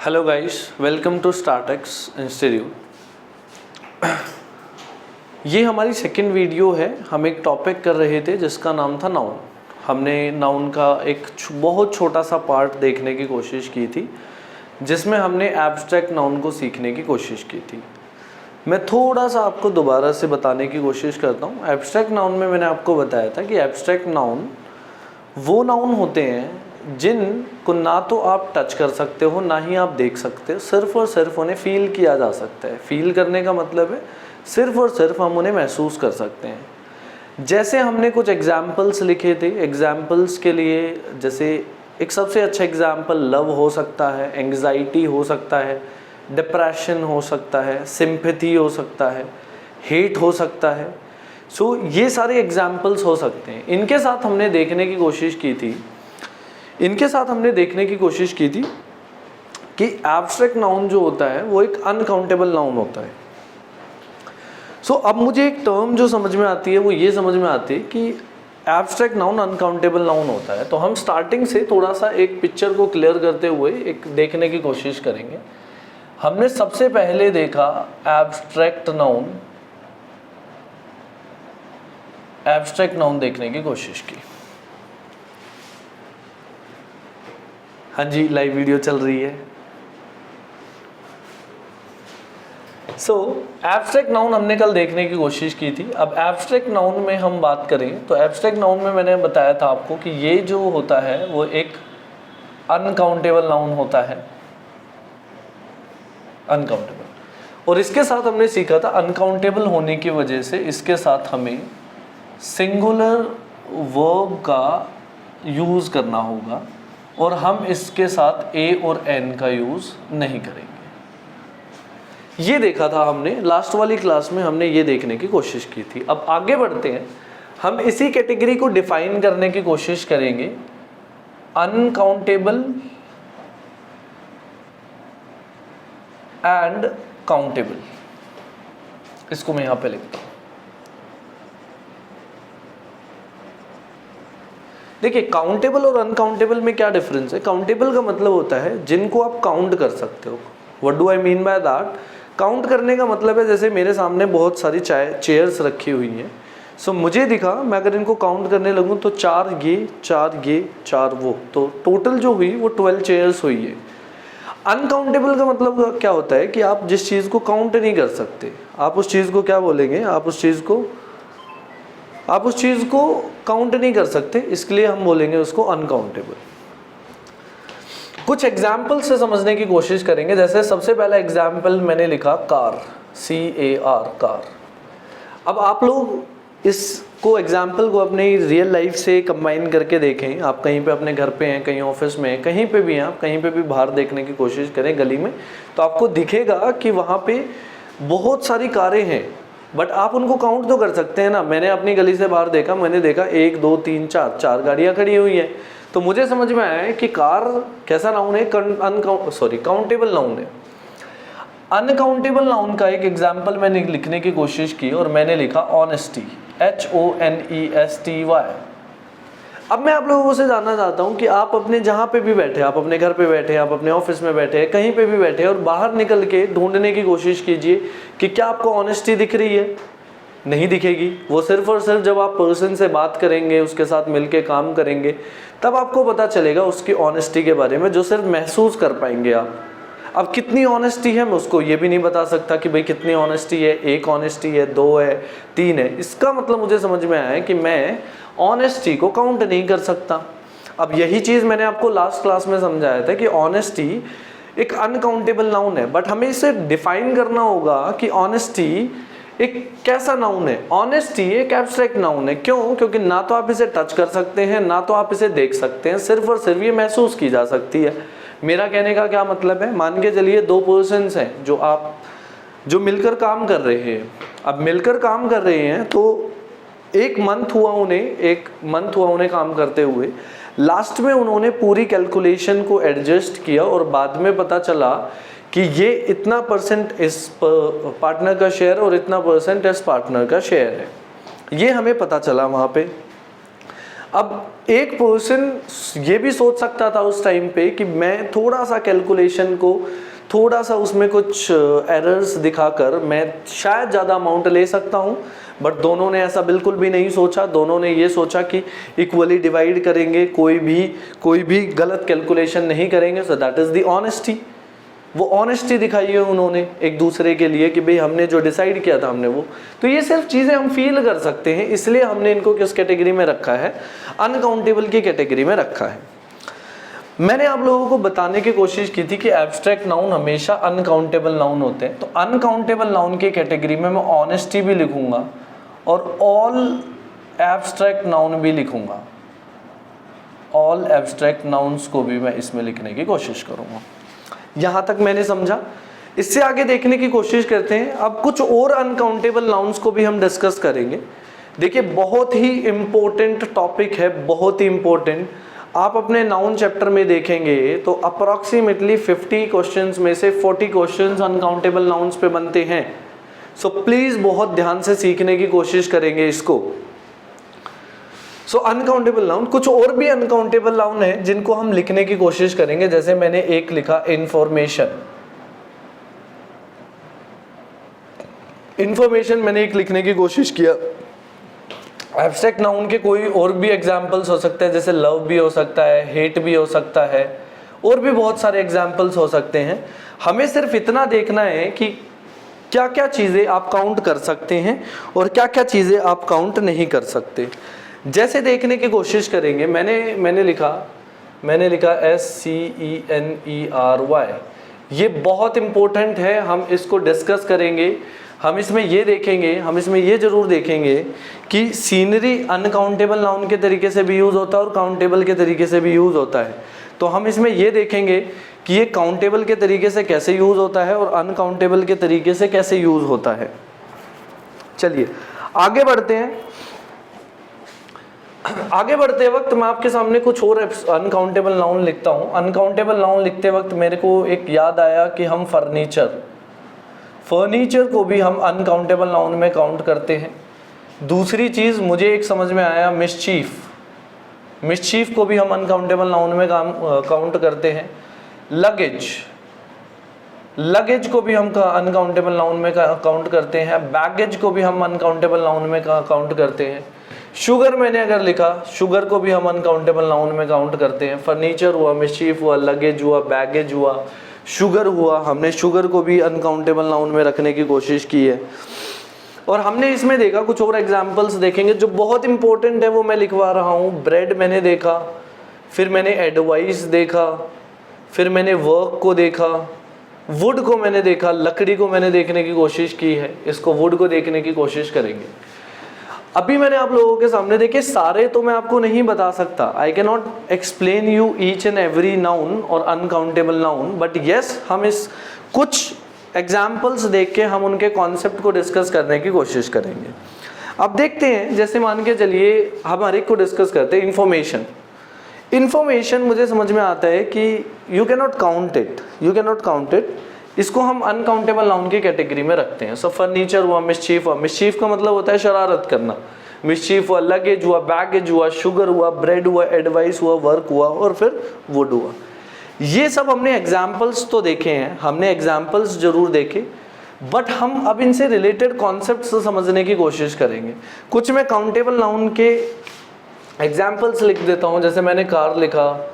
Hello guys, welcome to Startex institute. ये हमारी second video है। हम एक टॉपिक कर रहे थे जिसका नाम था नाउन। हमने नाउन का एक बहुत छोटा सा पार्ट देखने की कोशिश की थी जिसमें हमने एब्स्ट्रैक्ट नाउन को सीखने की कोशिश की थी। मैं थोड़ा सा आपको दोबारा से बताने की कोशिश करता हूँ। एब्स्ट्रैक्ट नाउन में मैंने आपको बताया था कि एब्स्ट्रैक्ट नाउन वो नाउन होते हैं जिनको ना तो आप टच कर सकते हो ना ही आप देख सकते हो, सिर्फ और सिर्फ उन्हें फील किया जा सकता है। फील करने का मतलब है सिर्फ और सिर्फ हम उन्हें महसूस कर सकते हैं। जैसे हमने कुछ एग्जाम्पल्स लिखे थे, एग्जाम्पल्स के लिए जैसे एक सबसे अच्छा एग्जाम्पल लव हो सकता है, एंग्जाइटी हो सकता है, डिप्रेशन हो सकता है, सिंपैथी हो सकता है, हेट हो सकता है। सो ये सारे एग्जाम्पल्स हो सकते हैं। इनके साथ हमने देखने की कोशिश की थी कि एब्स्ट्रैक्ट नाउन जो होता है वो एक अनकाउंटेबल नाउन होता है। सो अब मुझे एक टर्म जो समझ में आती है वो ये समझ में आती है कि एब्स्ट्रैक्ट नाउन अनकाउंटेबल नाउन होता है। तो हम स्टार्टिंग से थोड़ा सा एक पिक्चर को क्लियर करते हुए एक देखने की कोशिश करेंगे। हमने सबसे पहले देखा एब्स्ट्रैक्ट नाउन देखने की कोशिश की। हाँ जी, लाइव वीडियो चल रही है। सो एब्स्ट्रैक्ट नाउन हमने कल देखने की कोशिश की थी। अब एब्स्ट्रैक्ट नाउन में हम बात करें तो एब्स्ट्रैक्ट नाउन में मैंने बताया था आपको कि ये जो होता है वो एक अनकाउंटेबल नाउन होता है, अनकाउंटेबल। और इसके साथ हमने सीखा था अनकाउंटेबल होने की वजह से इसके साथ हमें सिंगुलर वर्ब का यूज़ करना होगा और हम इसके साथ ए और एन का यूज़ नहीं करेंगे। ये देखा था हमने लास्ट वाली क्लास में, हमने ये देखने की कोशिश की थी। अब आगे बढ़ते हैं, हम इसी कैटेगरी को डिफाइन करने की कोशिश करेंगे। अनकाउंटेबल एंड काउंटेबल, इसको मैं यहां पे लिखता हूं। देखिए, काउंटेबल और अनकाउंटेबल में क्या डिफरेंस है। काउंटेबल का मतलब होता है जिनको आप काउंट कर सकते हो। What do I mean by that? Count करने का मतलब है जैसे मेरे सामने बहुत सारी चेयर्स रखी हुई हैं। सो मुझे दिखा, मैं अगर इनको काउंट करने लगूं तो 4 ये 4 वो, तो टोटल जो हुई वो 12 चेयर्स हुई है। अनकाउंटेबल का मतलब क्या होता है कि आप जिस चीज़ को काउंट नहीं कर सकते, आप उस चीज़ को क्या बोलेंगे, आप उस चीज़ को काउंट नहीं कर सकते, इसके लिए हम बोलेंगे उसको अनकाउंटेबल। कुछ एग्जाम्पल से समझने की कोशिश करेंगे। जैसे सबसे पहला एग्जाम्पल मैंने लिखा कार, CAR, कार। अब आप लोग इसको एग्जाम्पल को अपनी रियल लाइफ से कंबाइन करके देखें। आप कहीं पे अपने घर पे हैं, कहीं ऑफिस में हैं, कहीं पे भी हैं, आप कहीं पे भी बाहर देखने की कोशिश करें गली में, तो आपको दिखेगा कि वहाँ पे बहुत सारी कारें हैं, बट आप उनको काउंट तो कर सकते हैं ना। मैंने अपनी गली से बाहर देखा, मैंने देखा 1 2 3 4 गाड़ियाँ खड़ी हुई हैं। तो मुझे समझ में आया कि कार कैसा नाउन है, काउंटेबल नाउन है। अनकाउंटेबल नाउन का एक एग्जाम्पल मैंने लिखने की कोशिश की और मैंने लिखा ऑनेस्टी, HONESTY। अब मैं आप लोगों से जानना चाहता हूँ कि आप अपने जहाँ पे भी बैठे, आप अपने घर पे बैठे, आप अपने ऑफिस में बैठे, कहीं पे भी बैठे, और बाहर निकल के ढूंढने की कोशिश कीजिए कि क्या आपको ऑनेस्टी दिख रही है। नहीं दिखेगी। वो सिर्फ और सिर्फ जब आप पर्सन से बात करेंगे, उसके साथ मिलके काम करेंगे, तब आपको पता चलेगा उसकी ऑनेस्टी के बारे में, जो सिर्फ महसूस कर पाएंगे आप। अब कितनी ऑनेस्टी है मैं उसको ये भी नहीं बता सकता कि भाई कितनी ऑनेस्टी है, 1 ऑनेस्टी है, 2 है, 3 है। इसका मतलब मुझे समझ में आया है कि मैं ऑनेस्टी को काउंट नहीं कर सकता। अब यही चीज़ मैंने आपको लास्ट क्लास में समझाया था कि ऑनेस्टी एक अनकाउंटेबल नाउन है, बट हमें इसे डिफाइन करना होगा कि ऑनेस्टी एक कैसा नाउन है। ऑनेस्टी एक एब्स्ट्रैक्ट नाउन है। क्यों? क्योंकि ना तो आप इसे टच कर सकते हैं, ना तो आप इसे देख सकते हैं, सिर्फ और सिर्फ ये महसूस की जा सकती है। मेरा कहने का क्या मतलब है, मान के चलिए 2 पर्सन्स हैं जो मिलकर काम कर रहे हैं। अब मिलकर काम कर रहे हैं तो एक मंथ हुआ उन्हें काम करते हुए। लास्ट में उन्होंने पूरी कैलकुलेशन को एडजस्ट किया और बाद में पता चला कि ये इतना % इस पार्टनर का शेयर और इतना % इस पार्टनर का शेयर है। ये हमें पता चला वहाँ पे। अब एक पर्सन ये भी सोच सकता था उस टाइम पे कि मैं थोड़ा सा कैलकुलेशन को, थोड़ा सा उसमें कुछ एरर्स दिखाकर मैं शायद ज़्यादा अमाउंट ले सकता हूँ, बट दोनों ने ऐसा बिल्कुल भी नहीं सोचा। दोनों ने ये सोचा कि इक्वली डिवाइड करेंगे, कोई भी गलत कैलकुलेशन नहीं करेंगे। So that is the honesty. वो ऑनेस्टी दिखाई है उन्होंने एक दूसरे के लिए कि भाई हमने जो डिसाइड किया था हमने वो। तो ये सिर्फ चीज़ें हम फील कर सकते हैं, इसलिए हमने इनको किस कैटेगरी में रखा है, अनकाउंटेबल की कैटेगरी में रखा है। मैंने आप लोगों को बताने की कोशिश की थी कि एब्स्ट्रैक्ट नाउन हमेशा अनकाउंटेबल नाउन होते हैं। तो अनकाउंटेबल नाउन की कैटेगरी में मैं ऑनेस्टी भी लिखूंगा और ऑल एब्स्ट्रैक्ट नाउन भी लिखूंगा। ऑल एब्स्ट्रैक्ट नाउन्स को भी मैं इसमें लिखने की कोशिश करूंगा। यहाँ तक मैंने समझा। इससे आगे देखने की कोशिश करते हैं। अब कुछ और अनकाउंटेबल नाउन्स को भी हम डिस्कस करेंगे। देखिए बहुत ही इम्पोर्टेंट टॉपिक है, बहुत ही इम्पोर्टेंट। आप अपने नाउन चैप्टर में देखेंगे तो अप्रॉक्सीमेटली 50 क्वेश्चंस में से 40 क्वेश्चंस अनकाउंटेबल नाउन्स पे बनते हैं। सो प्लीज़ बहुत ध्यान से सीखने की कोशिश करेंगे इसको। सो अनकाउंटेबल नाउन, कुछ और भी अनकाउंटेबल नाउन है जिनको हम लिखने की कोशिश करेंगे। जैसे मैंने एक लिखा इंफॉर्मेशन। इंफॉर्मेशन मैंने एक लिखने की कोशिश किया। एब्स्ट्रैक्ट नाउन के कोई और भी एग्जाम्पल्स हो सकते हैं, जैसे लव भी हो सकता है, हेट भी हो सकता है, और भी बहुत सारे एग्जाम्पल्स हो सकते हैं। हमें सिर्फ इतना देखना है कि क्या क्या चीज़ें आप काउंट कर सकते हैं और क्या क्या चीज़ें आप काउंट नहीं कर सकते। जैसे देखने की कोशिश करेंगे, मैंने लिखा SCENERY। ये बहुत इम्पोर्टेंट है, हम इसको डिस्कस करेंगे। हम इसमें ये देखेंगे, हम इसमें ये जरूर देखेंगे कि सीनरी अनकाउंटेबल नाउन के तरीके से भी यूज़ होता है और काउंटेबल के तरीके से भी यूज़ होता है। तो हम इसमें ये देखेंगे कि ये काउंटेबल के तरीके से कैसे यूज़ होता है और अनकाउंटेबल के तरीके से कैसे यूज़ होता है। चलिए आगे बढ़ते हैं। आगे बढ़ते वक्त मैं आपके सामने कुछ और अनकाउंटेबल नाउन लिखता हूँ। अनकाउंटेबल नाउन लिखते वक्त मेरे को एक याद आया कि हम फर्नीचर को भी हम अनकाउंटेबल नाउन में काउंट करते हैं। दूसरी चीज़ मुझे एक समझ में आया, मिस्चीफ को भी हम अनकाउंटेबल नाउन में काउंट करते हैं। लगेज को भी हम अनकाउंटेबल नाउन में काउंट करते हैं। बैगेज को भी हम अनकाउंटेबल नाउन में काउंट करते हैं। शुगर मैंने अगर लिखा, शुगर को भी हम अनकाउंटेबल नाउन में काउंट करते हैं। फर्नीचर हुआ, मिस्चीफ हुआ, लगेज हुआ, बैगेज हुआ, शुगर हुआ। हमने शुगर को भी अनकाउंटेबल नाउन में रखने की कोशिश की है। और हमने इसमें देखा, कुछ और एग्जांपल्स देखेंगे जो बहुत इंपॉर्टेंट है, वो मैं लिखवा रहा हूँ। ब्रेड मैंने देखा, फिर मैंने एडवाइस देखा, फिर मैंने वर्क को देखा, वुड को मैंने देखा, लकड़ी को मैंने देखने की कोशिश की है। इसको वुड को देखने की कोशिश करेंगे। अभी मैंने आप लोगों के सामने देखे, सारे तो मैं आपको नहीं बता सकता। I can not explain you each and every noun और अनकाउंटेबल नाउन, बट येस हम इस कुछ एग्जाम्पल्स देख के हम उनके कॉन्सेप्ट को डिस्कस करने की कोशिश करेंगे। अब देखते हैं, जैसे मान के चलिए हम हर एक को डिस्कस करते हैं। इन्फॉर्मेशन मुझे समझ में आता है कि you can not count it. इसको हम अनकाउंटेबल नाउन की कैटेगरी में रखते हैं। सो फर्नीचर हुआ, मिस्चीफ हुआ। मिस्चीफ का मतलब होता है शरारत करना। मिस्चीफ हुआ, लगेज हुआ, बैगेज हुआ, शुगर हुआ, ब्रेड हुआ, एडवाइस हुआ, वर्क हुआ और फिर वुड हुआ। ये सब हमने एग्जाम्पल्स तो देखे हैं, हमने एग्जाम्पल्स जरूर देखे, बट हम अब इनसे रिलेटेड कॉन्सेप्ट्स समझने की कोशिश करेंगे। कुछ मैं काउंटेबल नाउन के एग्जाम्पल्स लिख देता हूँ। जैसे मैंने कार लिखा,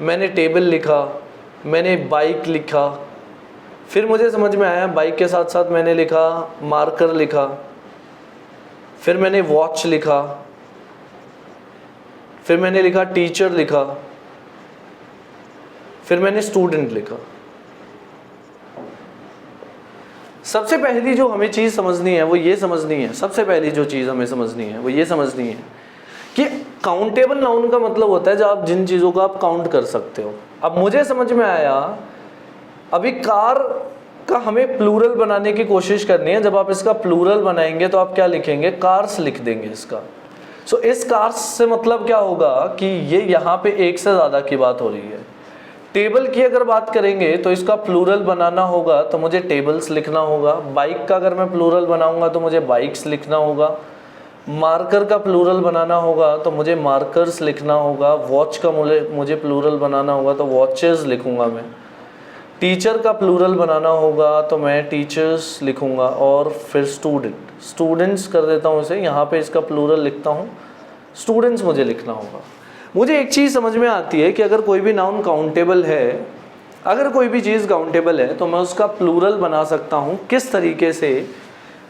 मैंने टेबल लिखा, मैंने बाइक लिखा, फिर मुझे समझ में आया बाइक के साथ साथ मैंने लिखा मार्कर लिखा, फिर मैंने वॉच लिखा, फिर मैंने लिखा टीचर लिखा, फिर मैंने स्टूडेंट लिखा। सबसे पहली जो हमें चीज़ समझनी है वो ये समझनी है, सबसे पहली जो चीज़ हमें समझनी है वो ये समझनी है कि काउंटेबल नाउन का मतलब होता है जब आप जिन चीज़ों को आप काउंट कर सकते हो। अब मुझे समझ में आया, अभी कार का हमें प्लूरल बनाने की कोशिश करनी है। जब आप इसका प्लूरल बनाएंगे तो आप क्या लिखेंगे, कार्स लिख देंगे इसका। सो इस कार्स से मतलब क्या होगा कि ये यहाँ पे एक से ज़्यादा की बात हो रही है। टेबल की अगर बात करेंगे तो इसका प्लूरल बनाना होगा तो मुझे टेबल्स लिखना होगा। बाइक का अगर मैं प्लूरल बनाऊंगा तो मुझे बाइक्स लिखना होगा। मार्कर का प्लूरल बनाना होगा तो मुझे मार्कर्स लिखना होगा। वॉच का मुझे प्लूरल बनाना होगा तो वॉचेस लिखूंगा मैं। टीचर का प्लूरल बनाना होगा तो मैं टीचर्स लिखूंगा। और फिर स्टूडेंट्स कर देता हूँ इसे, यहाँ पे इसका प्लूरल लिखता हूँ, स्टूडेंट्स मुझे लिखना होगा। मुझे एक चीज़ समझ में आती है कि अगर कोई भी नाउन काउंटेबल है, अगर कोई भी चीज़ काउंटेबल है तो मैं उसका प्लूरल बना सकता हूँ। किस तरीके से?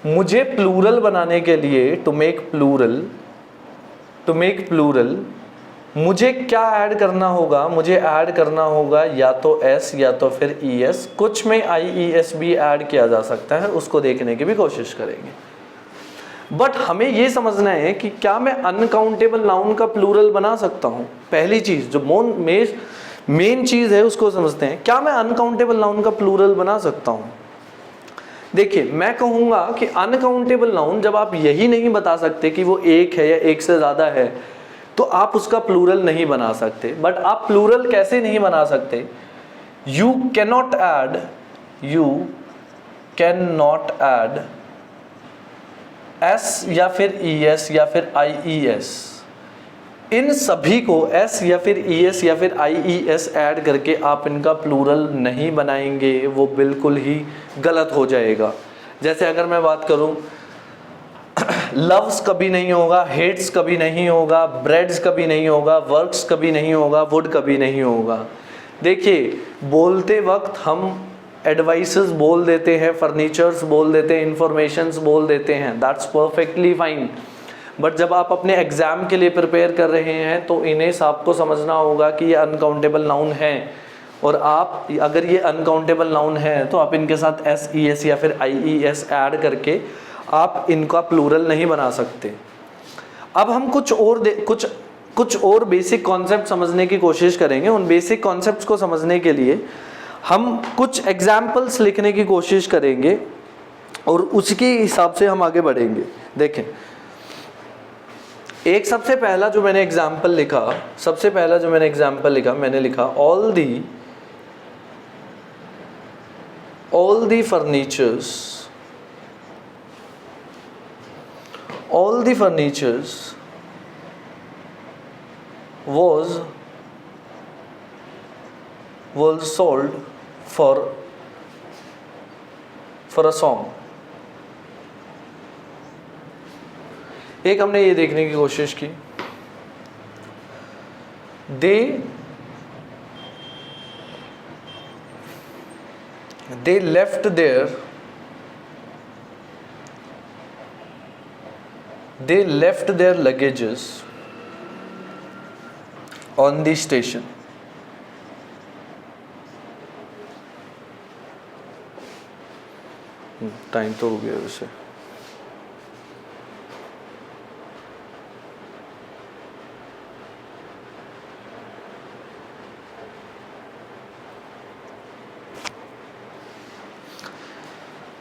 मुझे प्लूरल बनाने के लिए टू मेक प्लूरल मुझे क्या ऐड करना होगा? मुझे ऐड करना होगा या तो एस या तो फिर ई एस, कुछ में आई ई एस भी ऐड किया जा सकता है, उसको देखने की भी कोशिश करेंगे। बट हमें ये समझना है कि क्या मैं अनकाउंटेबल नाउन का प्लूरल बना सकता हूँ। पहली चीज़ जो मेन चीज़ है उसको समझते हैं, क्या मैं अनकाउंटेबल नाउन का प्लूरल बना सकता हूँ? देखिए, मैं कहूँगा कि अनकाउंटेबल नाउन जब आप यही नहीं बता सकते कि वो एक है या एक से ज़्यादा है तो आप उसका प्लूरल नहीं बना सकते। बट आप प्लूरल कैसे नहीं बना सकते? You can not add S या फिर ई एस या फिर आई ई एस, इन सभी को एस या फिर ई एस या फिर आई ई एस ऐड करके आप इनका प्लूरल नहीं बनाएंगे, वो बिल्कुल ही गलत हो जाएगा। जैसे अगर मैं बात करूं, लव्स कभी नहीं होगा, हेट्स कभी नहीं होगा, ब्रेड्स कभी नहीं होगा, वर्क्स कभी नहीं होगा, वुड कभी नहीं होगा। देखिए, बोलते वक्त हम एडवाइसेस बोल देते हैं, फर्नीचर्स बोल देते हैं, इंफॉर्मेशंस बोल देते हैं, दैट्स परफेक्टली फाइन। बट जब आप अपने एग्ज़ाम के लिए प्रिपेयर कर रहे हैं तो इन्हें आपको समझना होगा कि ये अनकाउंटेबल नाउन है, और आप अगर ये अनकाउंटेबल नाउन है तो आप इनके साथ एस ई एस या फिर आई ई एस ऐड करके आप इनका प्लूरल नहीं बना सकते। अब हम कुछ और बेसिक कॉन्सेप्ट समझने की कोशिश करेंगे। उन बेसिक कॉन्सेप्ट्स को समझने के लिए हम कुछ एग्जाम्पल्स लिखने की कोशिश करेंगे और उसके हिसाब से हम आगे बढ़ेंगे। देखें, एक सबसे पहला जो मैंने एग्जाम्पल लिखा, मैंने लिखा all the furnitures was sold for a song। एक हमने ये देखने की कोशिश की, they left their luggages on the station। Time तो हो गया वैसे।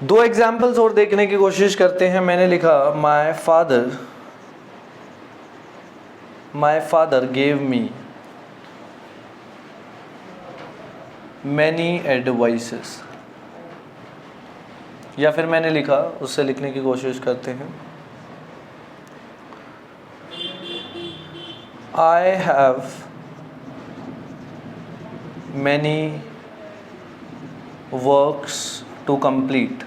दो एग्जाम्पल्स और देखने की कोशिश करते हैं। मैंने लिखा my father gave me many advices, या फिर मैंने लिखा, उससे लिखने की कोशिश करते हैं, I have many works to complete.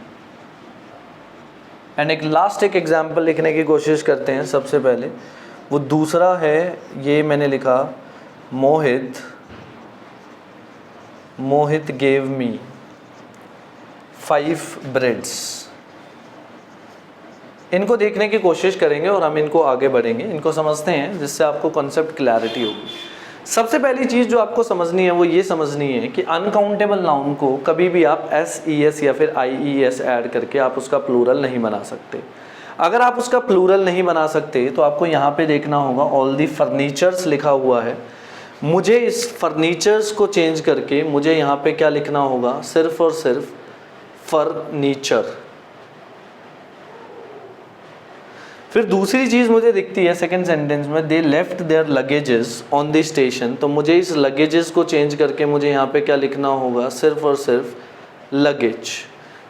And एक लास्ट एग्जाम्पल लिखने की कोशिश करते हैं। सबसे पहले वो दूसरा है, ये मैंने लिखा मोहित गेव मी 5 ब्रेड्स। इनको देखने की कोशिश करेंगे और हम इनको आगे बढ़ेंगे, इनको समझते हैं जिससे आपको कॉन्सेप्ट क्लैरिटी होगी। सबसे पहली चीज़ जो आपको समझनी है वो ये समझनी है कि अनकाउंटेबल नाउन को कभी भी आप एस ई एस या फिर आई ई एस ऐड करके आप उसका प्लूरल नहीं बना सकते। अगर आप उसका प्लूरल नहीं बना सकते तो आपको यहाँ पे देखना होगा ऑल दी फर्नीचर्स लिखा हुआ है। मुझे इस फर्नीचर्स को चेंज करके मुझे यहाँ पे क्या लिखना होगा? सिर्फ और सिर्फ फर्नीचर। फिर दूसरी चीज़ मुझे दिखती है सेकंड सेंटेंस में, they left their luggages on the station. तो मुझे इस लगेजेस को चेंज करके मुझे यहाँ पे क्या लिखना होगा? सिर्फ और सिर्फ लगेज।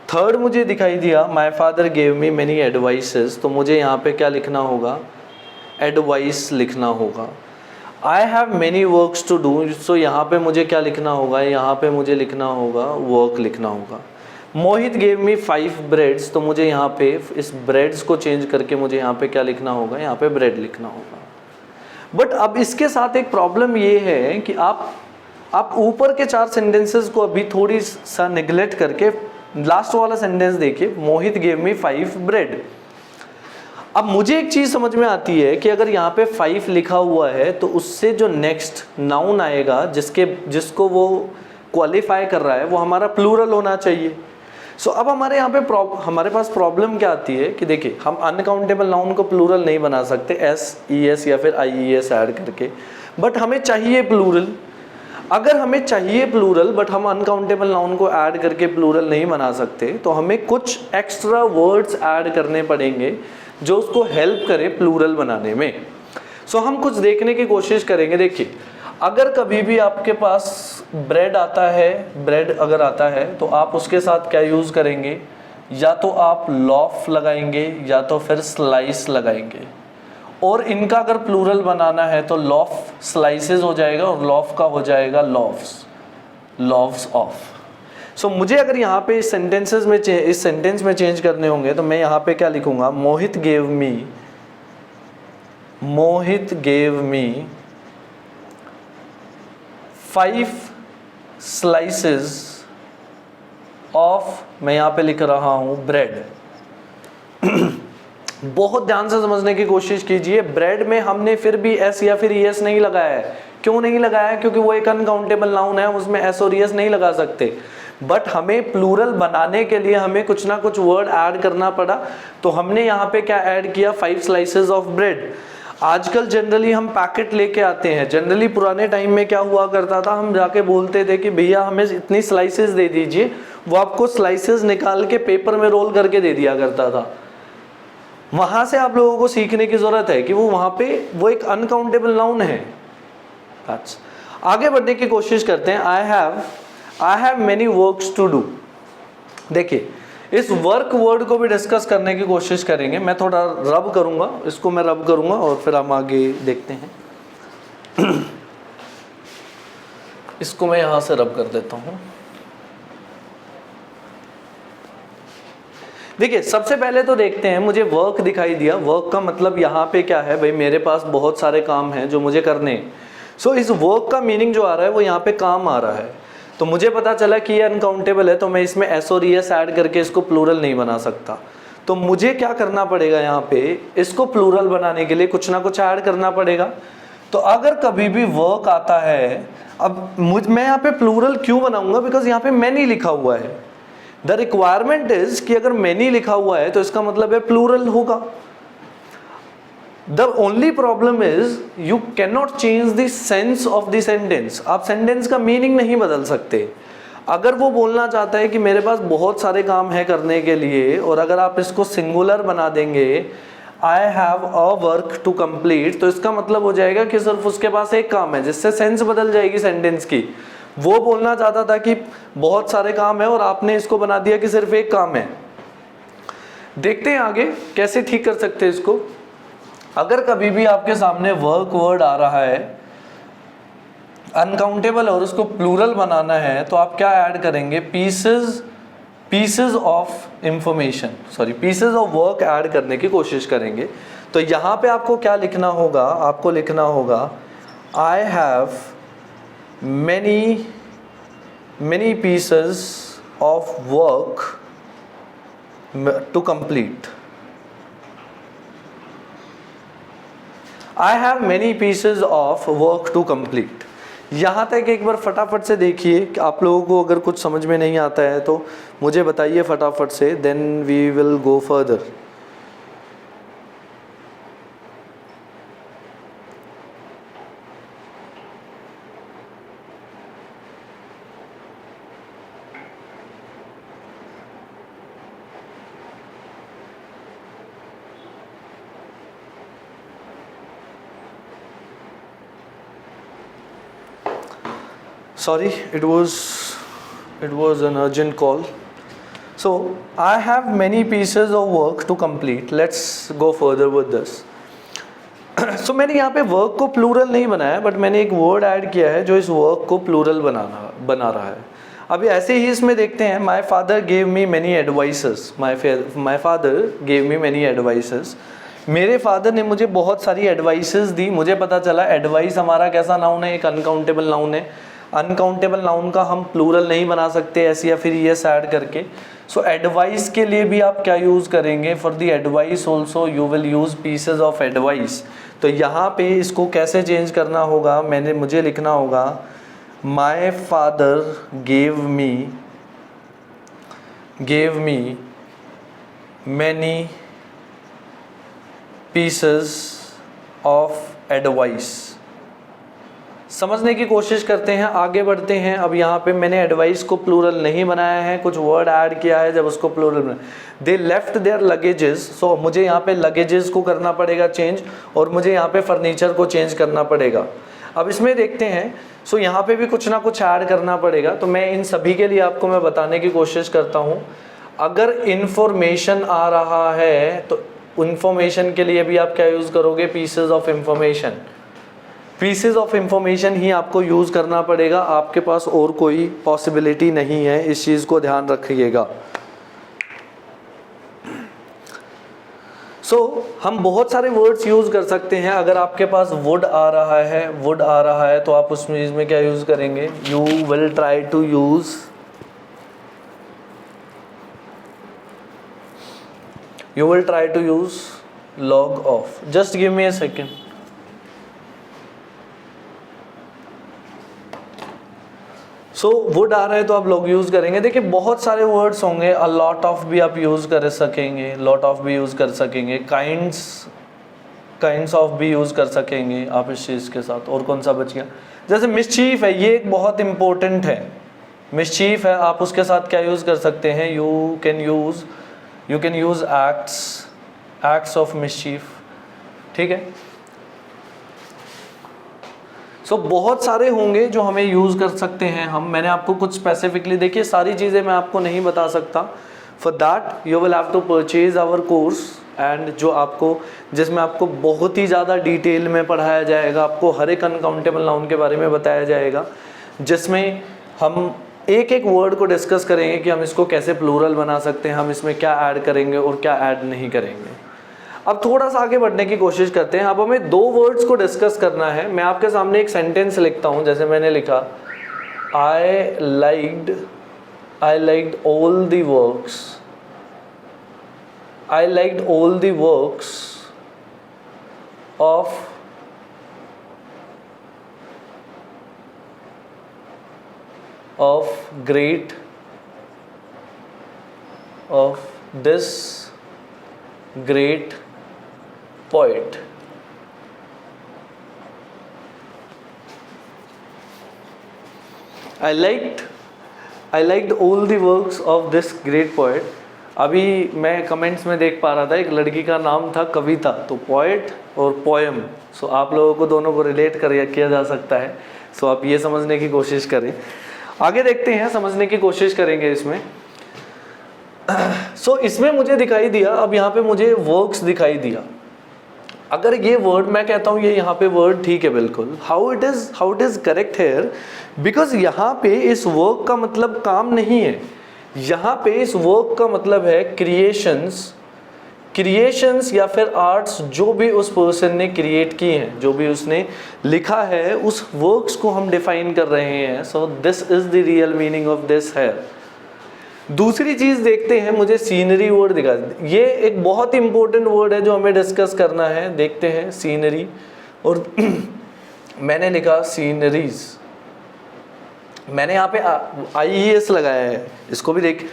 थर्ड मुझे दिखाई दिया my father gave me many advices, तो मुझे यहाँ पे क्या लिखना होगा, एडवाइस लिखना होगा। I have many works to do, so यहाँ पे मुझे क्या लिखना होगा, यहाँ पे मुझे लिखना होगा वर्क लिखना होगा। मोहित गेव मी 5 ब्रेड्स, तो मुझे यहाँ पे इस ब्रेड्स को चेंज करके मुझे यहाँ पे क्या लिखना होगा, यहाँ पे ब्रेड लिखना होगा। बट अब इसके साथ एक प्रॉब्लम ये है कि आप ऊपर के 4 सेंटेंसेस को अभी थोड़ी सा निगलेक्ट करके लास्ट वाला सेंटेंस देखिए, मोहित गेव मी 5 ब्रेड। अब मुझे एक चीज समझ में आती है कि अगर यहाँ पे 5 लिखा हुआ है तो उससे जो नेक्स्ट नाउन आएगा जिसको वो क्वालिफाई कर रहा है वो हमारा प्लूरल होना चाहिए। सो अब हमारे यहाँ पे हमारे पास प्रॉब्लम क्या आती है कि देखिए, हम अनकाउंटेबल नाउन को प्लूरल नहीं बना सकते SES या फिर IES ऐड करके, बट हमें चाहिए प्लूरल। अगर हमें चाहिए प्लूरल बट हम अनकाउंटेबल नाउन को ऐड करके प्लूरल नहीं बना सकते, तो हमें कुछ एक्स्ट्रा वर्ड्स ऐड करने पड़ेंगे जो उसको हेल्प करे प्लूरल बनाने में। सो हम कुछ देखने की कोशिश करेंगे। देखिए, अगर कभी भी आपके पास ब्रेड आता है, ब्रेड अगर आता है तो आप उसके साथ क्या यूज़ करेंगे, या तो आप लॉफ लगाएंगे या तो फिर स्लाइस लगाएंगे। और इनका अगर प्लूरल बनाना है तो लॉफ स्लाइसेस हो जाएगा और लॉफ का हो जाएगा लॉफ्स, लॉव्स ऑफ। सो मुझे अगर यहाँ पे इस सेंटेंस में चेंज करने होंगे तो मैं यहाँ पे क्या लिखूंगा, मोहित गेव मी 5 स्लाइसेस ऑफ, मैं यहाँ पे लिख रहा हूँ ब्रेड। बहुत ध्यान से समझने की कोशिश कीजिए। ब्रेड में हमने फिर भी S या फिर ES नहीं लगाया है। क्यों नहीं लगाया? क्योंकि वो एक अनकाउंटेबल नाउन है, उसमें S और ES नहीं लगा सकते। बट हमें प्लूरल बनाने के लिए हमें कुछ ना कुछ वर्ड ऐड करना पड़ा, तो हमने यहाँ पे क्या ऐड किया, 5 स्लाइसेस ऑफ ब्रेड। आजकल जनरली हम पैकेट लेके आते हैं। जनरली पुराने टाइम में क्या हुआ करता था, हम जाके बोलते थे कि भैया हमें इतनी स्लाइसेस दे दीजिए, वो आपको स्लाइसेस निकाल के पेपर में रोल करके दे दिया करता था। वहां से आप लोगों को सीखने की जरूरत है कि वहां पे वो एक अनकाउंटेबल नाउन है। आगे बढ़ने की कोशिश करते हैं। I have many works to do. देखिए, इस वर्क वर्ड को भी डिस्कस करने की कोशिश करेंगे। मैं थोड़ा रब करूंगा, इसको मैं रब करूंगा और फिर हम आगे देखते हैं। इसको मैं यहां से रब कर देता हूं। देखिए, सबसे पहले तो देखते हैं, मुझे वर्क दिखाई दिया। वर्क का मतलब यहाँ पे क्या है, भाई मेरे पास बहुत सारे काम हैं जो मुझे करने हैं। सो इस वर्क का मीनिंग जो आ रहा है वो यहाँ पे काम आ रहा है। तो मुझे पता चला कि ये अनकाउंटेबल है, तो मैं इसमें S और ES ऐड करके इसको प्लूरल नहीं बना सकता। तो मुझे क्या करना पड़ेगा, यहाँ पे इसको प्लूरल बनाने के लिए कुछ ना कुछ ऐड करना पड़ेगा। तो अगर कभी भी वर्क आता है, अब मैं यहाँ पे प्लूरल क्यों बनाऊंगा, बिकॉज यहाँ पे मैनी लिखा हुआ है। द रिक्वायरमेंट इज कि अगर मैनी लिखा हुआ है तो इसका मतलब है प्लूरल होगा। The only problem is you can not change the sense of the sentence. आप सेंटेंस का मीनिंग नहीं बदल सकते। अगर वो बोलना चाहता है कि मेरे पास बहुत सारे काम है करने के लिए, और अगर आप इसको सिंगुलर बना देंगे, I have a work to complete, तो इसका मतलब हो जाएगा कि सिर्फ उसके पास एक काम है, जिससे सेंस बदल जाएगी सेंटेंस की। वो बोलना चाहता था कि बहुत सारे काम है और आपने इसको बना दिया कि सिर्फ एक काम है। देखते हैं आगे कैसे ठीक कर सकते हैं इसको। अगर कभी भी आपके सामने वर्क वर्ड आ रहा है अनकाउंटेबल और उसको प्लूरल बनाना है, तो आप क्या ऐड करेंगे, pieces of information, pieces of work add करने की कोशिश करेंगे। तो यहाँ पे आपको क्या लिखना होगा, आपको लिखना होगा I have many pieces of work to complete. I have many pieces of work to complete. यहाँ तक एक बार फटाफट से देखिए कि आप लोगों को अगर कुछ समझ में नहीं आता है तो मुझे बताइए फटाफट से, then we will go further. Sorry, it was an urgent call. So I have many pieces of work to complete. Let's go further with this. So मैंने यहाँ पे वर्क को प्लूरल नहीं बनाया, बट मैंने एक वर्ड ऐड किया है जो इस वर्क को प्लूरल बना रहा है. अभी ऐसे ही इसमें देखते हैं, my father gave me many advices. My father gave me many advices. मेरे फादर ने मुझे बहुत सारी एडवाइसेस दी. मुझे पता चला एडवाइस हमारा कैसा नाउन है, एक अनकाउंटेबल नाउन है. अनकाउंटेबल नाउन का हम प्लूरल नहीं बना सकते ऐसे या फिर यस ऐड करके. सो एडवाइस के लिए भी आप क्या यूज़ करेंगे, for the advice also you will use pieces of advice. तो यहाँ पे इसको कैसे चेंज करना होगा, मुझे लिखना होगा my father gave me many pieces of advice. समझने की कोशिश करते हैं, आगे बढ़ते हैं. अब यहाँ पे मैंने एडवाइस को प्लूरल नहीं बनाया है, कुछ वर्ड ऐड किया है. जब उसको प्लूरल बना, दे लेफ्ट देयर लगेजेस. सो मुझे यहाँ पे लगेजेस को करना पड़ेगा चेंज, और मुझे यहाँ पे फर्नीचर को चेंज करना पड़ेगा. अब इसमें देखते हैं. सो यहाँ पे भी कुछ ना कुछ ऐड करना पड़ेगा. तो मैं इन सभी के लिए आपको मैं बताने की कोशिश करता हूँ. अगर इंफॉर्मेशन आ रहा है तो इंफॉर्मेशन के लिए भी आप क्या यूज़ करोगे, pieces of information. Pieces of information ही आपको यूज़ करना पड़ेगा, आपके पास और कोई पॉसिबिलिटी नहीं है. इस चीज़ को ध्यान रखिएगा. हम बहुत सारे वर्ड्स यूज़ कर सकते हैं. अगर आपके पास वुड आ रहा है तो आप उसमें इसमें क्या यूज़ करेंगे, you will try to use log off. Just give me a second. So would आ रहा है तो आप लॉग यूज़ करेंगे. देखिए बहुत सारे वर्ड्स होंगे. अ लॉट ऑफ भी आप यूज़ कर सकेंगे, काइंड्स ऑफ भी यूज़ कर सकेंगे आप इस चीज़ के साथ. और कौन सा बच गया, जैसे मिस्चीफ है, ये एक बहुत इंपॉर्टेंट है. मिस्चीफ है, आप उसके साथ क्या यूज़ कर सकते हैं, you can use acts of mischief. ठीक है. सो बहुत सारे होंगे जो हमें यूज़ कर सकते हैं मैंने आपको कुछ स्पेसिफिकली, देखिए सारी चीज़ें मैं आपको नहीं बता सकता. For that you will have to purchase our course, and जिसमें आपको बहुत ही ज़्यादा डिटेल में पढ़ाया जाएगा. आपको हर एक अनकाउंटेबल नाउन के बारे में बताया जाएगा, जिसमें हम एक एक वर्ड को डिस्कस करेंगे कि हम इसको कैसे प्लूरल बना सकते हैं, हम इसमें क्या ऐड करेंगे और क्या ऐड नहीं करेंगे. अब थोड़ा सा आगे बढ़ने की कोशिश करते हैं. अब हमें दो वर्ड्स को डिस्कस करना है. मैं आपके सामने एक सेंटेंस लिखता हूं. जैसे मैंने लिखा, I liked all the works of this great poet. I liked all the works of this great poet. अभी मैं कमेंट्स में देख पा रहा था, एक लड़की का नाम था कविता. तो पोएट और पोएम, सो आप लोगों को दोनों को रिलेट किया जा सकता है. सो आप ये समझने की कोशिश करें. आगे देखते हैं, समझने की कोशिश करेंगे इसमें. सो इसमें मुझे दिखाई दिया, अब यहाँ पे मुझे वर्क्स दिखाई दिया. अगर ये वर्ड मैं कहता हूँ ये यहाँ पे वर्ड ठीक है बिल्कुल, how it is correct here, because यहाँ पे इस वर्क का मतलब काम नहीं है. यहाँ पे इस वर्क का मतलब है क्रिएशंस या फिर आर्ट्स, जो भी उस पर्सन ने क्रिएट की हैं, जो भी उसने लिखा है, उस वर्क्स को हम डिफाइन कर रहे हैं. So this is the real meaning of this है. दूसरी चीज़ देखते हैं, मुझे सीनरी वर्ड दिखा. ये एक बहुत इंपॉर्टेंट वर्ड है जो हमें डिस्कस करना है. देखते हैं सीनरी, और मैंने लिखा सीनरीज. मैंने यहाँ पे IES लगाया है, इसको भी देख.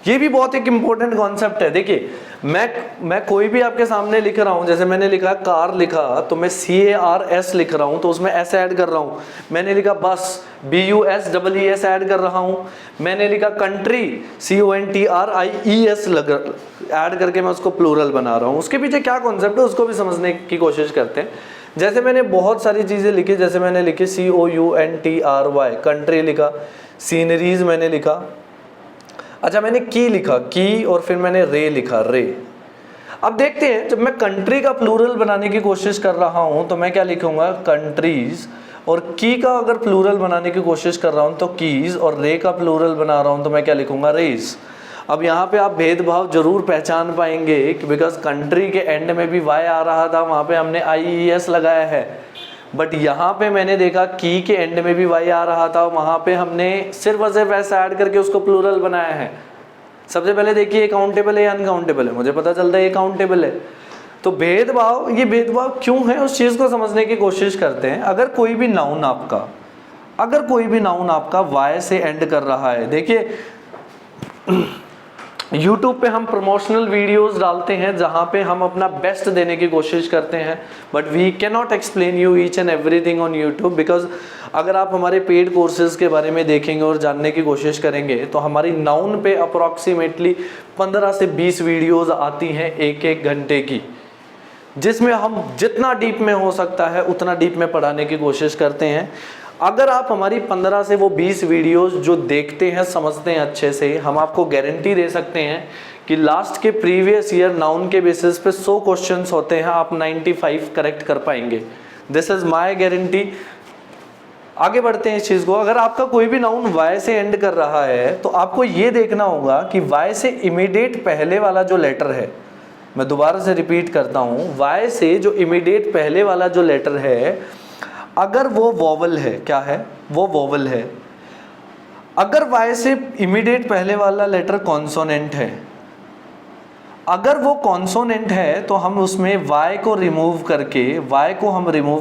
ये भी बहुत एक इम्पोर्टेंट कॉन्सेप्ट है. देखिए मैं कोई भी आपके सामने लिख रहा हूँ, जैसे मैंने लिखा कार लिखा, तो मैं CARS लिख रहा हूँ, तो उसमें S ऐड कर रहा हूँ. मैंने लिखा बस, BUSEES ऐड कर रहा हूँ. मैंने लिखा कंट्री, CONTRIES ऐड करके मैं उसको प्लूरल बना रहा हूँ. उसके पीछे क्या कॉन्सेप्ट है उसको भी समझने की कोशिश करते हैं. जैसे मैंने बहुत सारी चीज़ें लिखी, जैसे मैंने लिखी COUNTRY, कंट्री लिखा. सीनरीज मैंने लिखा. अच्छा, मैंने की लिखा, की, और फिर मैंने रे लिखा, रे। अब देखते हैं, जब मैं कंट्री का प्लूरल बनाने की कोशिश कर रहा हूं तो मैं क्या लिखूंगा, कंट्रीज, और की का अगर प्लूरल बनाने की कोशिश कर रहा हूं तो कीज, और रे का प्लूरल बना रहा हूं तो मैं क्या लिखूंगा, रेज। अब यहाँ पे आप भेदभाव जरूर पहचान पाएंगे कि बिकॉज कंट्री के एंड में भी वाई आ रहा था, वहाँ पे हमने IES लगाया है, बट यहाँ पे मैंने देखा की के एंड में भी वाई आ रहा था, वहाँ पे हमने सिर्फ और सिर्फ ऐसा ऐड करके उसको प्लूरल बनाया है। सबसे पहले देखिए काउंटेबल है या अनकाउंटेबल है, मुझे पता चलता है ये काउंटेबल है। तो भेदभाव, ये भेदभाव क्यों है उस चीज़ को समझने की कोशिश करते हैं। अगर कोई भी नाउन आपका वाई से एंड कर रहा है, देखिए YouTube पे हम प्रमोशनल वीडियोस डालते हैं जहाँ पे हम अपना बेस्ट देने की कोशिश करते हैं, but we can not explain you each and everything on YouTube, because अगर आप हमारे पेड कोर्सेज के बारे में देखेंगे और जानने की कोशिश करेंगे तो हमारी नाउन पे अप्रॉक्सीमेटली 15 से 20 वीडियोस आती हैं 1-1 घंटे की, जिसमें हम जितना डीप में हो सकता है उतना डीप में पढ़ाने की कोशिश करते हैं। अगर आप हमारी 15 से वो 20 वीडियोस जो देखते हैं, समझते हैं अच्छे से, हम आपको गारंटी दे सकते हैं कि लास्ट के प्रीवियस ईयर नाउन के बेसिस पे 100 क्वेश्चंस होते हैं, आप 95 करेक्ट कर पाएंगे। This is my guarantee. आगे बढ़ते हैं इस चीज़ को। अगर आपका कोई भी नाउन वाई से एंड कर रहा है तो आपको ये देखना होगा कि वाई से इमीडिएट पहले वाला जो लेटर है, मैं दोबारा से रिपीट करता हूँ, वाई से जो इमीडिएट पहले वाला जो लेटर है, अगर वो वोवल है, क्या है वो, वोवल है। अगर वाई से इमीडिएट पहले वाला लेटर कॉन्सोनेंट है, अगर वो कॉन्सोनेंट है तो हम उसमें वाई को रिमूव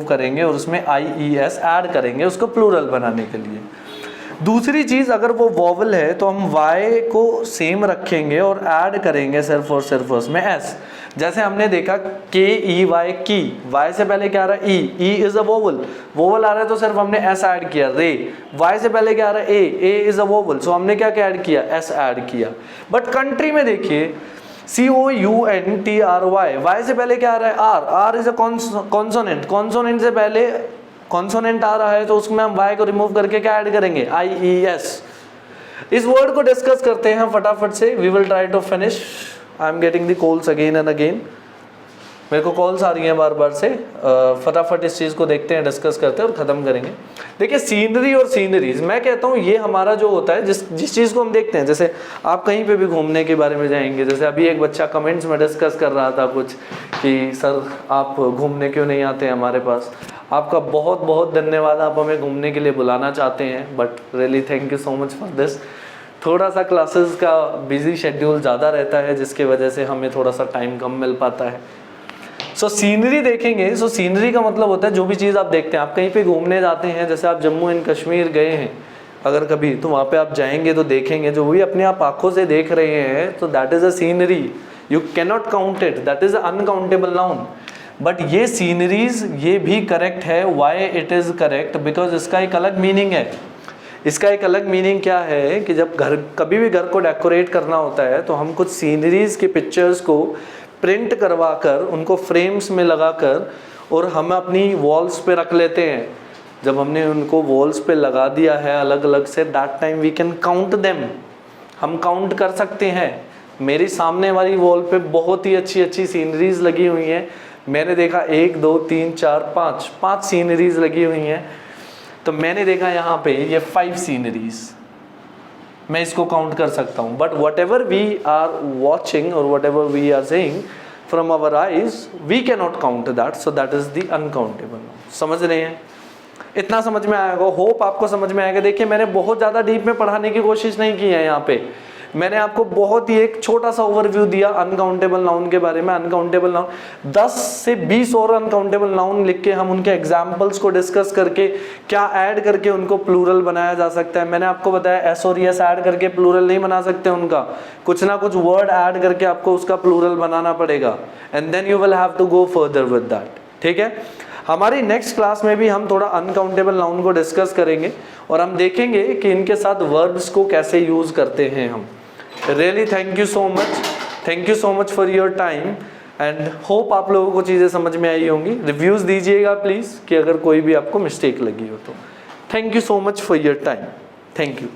करेंगे और उसमें IES ऐड करेंगे उसको प्लूरल बनाने के लिए। दूसरी चीज़, अगर वो वोवल है तो हम वाई को सेम रखेंगे और ऐड करेंगे सिर्फ और सिर्फ उसमें S। जैसे हमने देखा KEY, की, वाई से पहले क्या आ रहा है, E इज अ वोवल आ रहा है तो सिर्फ हमने S ऐड किया। रे, वाई से पहले क्या आ रहा है, A इज अ वोवल, सो हमने क्या ऐड किया, S ऐड किया। बट कंट्री में देखिए COUNTRY, वाई से पहले क्या आ रहा है, R इज अ कॉन्सोनेंट से पहले कॉन्सोनेंट आ रहा है तो उसमें हम वाई को रिमूव करके क्या ऐड करेंगे, IES। इस वर्ड को डिस्कस करते हैं फटाफट से, we will try to finish. I am getting the calls again and again, मेरे को कॉल्स आ रही हैं बार बार से। फटाफट इस चीज़ को देखते हैं, डिस्कस करते हैं और ख़त्म करेंगे। देखिए सीनरी और सीनरीज, मैं कहता हूँ ये हमारा जो होता है, जिस चीज़ को हम देखते हैं, जैसे आप कहीं पे भी घूमने के बारे में जाएंगे, जैसे अभी एक बच्चा कमेंट्स में डिस्कस कर रहा था कुछ कि सर आप घूमने क्यों नहीं आते हमारे पास। आपका बहुत बहुत धन्यवाद, आप हमें घूमने के लिए बुलाना चाहते हैं, but really thank you so much for this. थोड़ा सा क्लासेस का बिजी शेड्यूल ज़्यादा रहता है जिसके वजह से हमें थोड़ा सा टाइम कम मिल पाता है। सो सीनरी देखेंगे, सो सीनरी का मतलब होता है जो भी चीज़ आप देखते हैं। आप कहीं पे घूमने जाते हैं, जैसे आप जम्मू एंड कश्मीर गए हैं अगर कभी, तो वहाँ पे आप जाएंगे तो देखेंगे, जो भी अपने आप आँखों से देख रहे हैं तो that is a scenery, you can not count it, that is uncountable noun. But ये सीनरीज ये भी करेक्ट है। Why it is correct, because इसका एक अलग मीनिंग है। इसका एक अलग मीनिंग क्या है कि जब कभी भी घर को डेकोरेट करना होता है तो हम कुछ सीनरीज के पिक्चर्स को प्रिंट करवा कर उनको फ्रेम्स में लगा कर और हम अपनी वॉल्स पे रख लेते हैं। जब हमने उनको वॉल्स पे लगा दिया है अलग अलग से, that time we can count them, हम काउंट कर सकते हैं। मेरी सामने वाली वॉल पे बहुत ही अच्छी अच्छी सीनरीज लगी हुई हैं। मैंने देखा 1 2 3 4 5 सीनरीज लगी हुई हैं, तो मैंने देखा यहाँ पे ये 5 सीनरीज, मैं इसको काउंट कर सकता हूँ। But whatever we are watching और whatever we are seeing from our eyes, we can not count that, so that is the uncountable. समझ रहे हैं? इतना समझ में आएगा, होप आपको समझ में आएगा। देखिए मैंने बहुत ज़्यादा डीप में पढ़ाने की कोशिश नहीं की है यहाँ पे, मैंने आपको बहुत ही एक छोटा सा ओवरव्यू दिया अनकाउंटेबल नाउन के बारे में। अनकाउंटेबल नाउन 10 से 20 और अनकाउंटेबल नाउन लिख के हम उनके एग्जाम्पल्स को डिस्कस करके क्या ऐड करके उनको प्लूरल बनाया जा सकता है। मैंने आपको बताया एस और यस ऐड करके प्लूरल नहीं बना सकते उनका, कुछ ना कुछ वर्ड ऐड करके आपको उसका प्लूरल बनाना पड़ेगा, and then you will have to go further with that. ठीक है, हमारी नेक्स्ट क्लास में भी हम थोड़ा अनकाउंटेबल नाउन को डिस्कस करेंगे और हम देखेंगे कि इनके साथ वर्ब्स को कैसे यूज करते हैं हम। Really thank you so much for your time and hope आप लोगों को चीज़ें समझ में आई होंगी। रिव्यूज़ दीजिएगा प्लीज़ कि अगर कोई भी आपको मिस्टेक लगी हो तो। Thank you so much for your time, thank you.